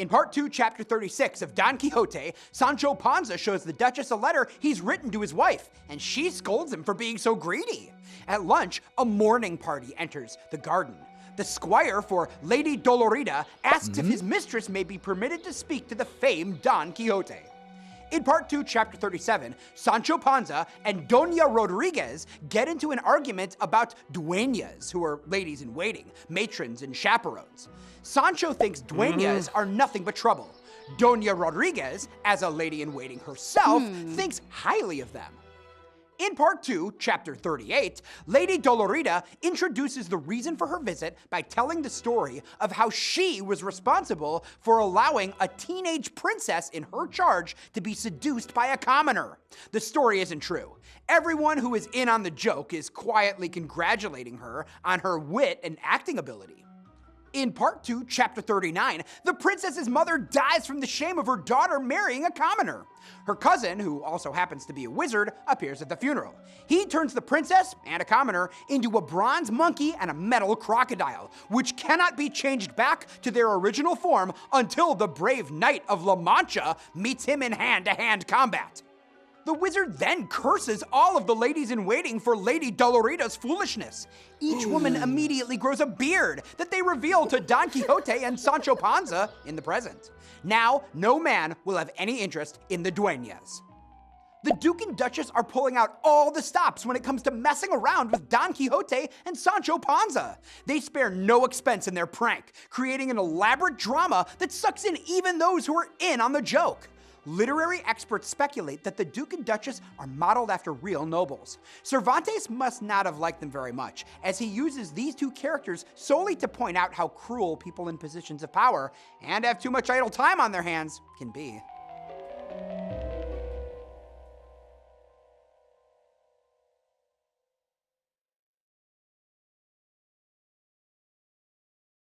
In Part 2, Chapter 36 of Don Quixote, Sancho Panza shows the Duchess a letter he's written to his wife, and she scolds him for being so greedy. At lunch, a mourning party enters the garden. The squire for Lady Dolorida asks if his mistress may be permitted to speak to the famed Don Quixote. In Part 2, Chapter 37, Sancho Panza and Doña Rodriguez get into an argument about dueñas, who are ladies-in-waiting, matrons, and chaperones. Sancho thinks dueñas are nothing but trouble. Doña Rodriguez, as a lady-in-waiting herself, thinks highly of them. In Part 2, Chapter 38, Lady Dolorida introduces the reason for her visit by telling the story of how she was responsible for allowing a teenage princess in her charge to be seduced by a commoner. The story isn't true. Everyone who is in on the joke is quietly congratulating her on her wit and acting ability. In Part 2, Chapter 39, the princess's mother dies from the shame of her daughter marrying a commoner. Her cousin, who also happens to be a wizard, appears at the funeral. He turns the princess and a commoner into a bronze monkey and a metal crocodile, which cannot be changed back to their original form until the brave knight of La Mancha meets him in hand-to-hand combat. The wizard then curses all of the ladies-in-waiting for Lady Dolorida's foolishness. Each woman immediately grows a beard that they reveal to Don Quixote and Sancho Panza in the present. Now, no man will have any interest in the dueñas. The Duke and Duchess are pulling out all the stops when it comes to messing around with Don Quixote and Sancho Panza. They spare no expense in their prank, creating an elaborate drama that sucks in even those who are in on the joke. Literary experts speculate that the Duke and Duchess are modeled after real nobles. Cervantes must not have liked them very much, as he uses these two characters solely to point out how cruel people in positions of power and have too much idle time on their hands can be.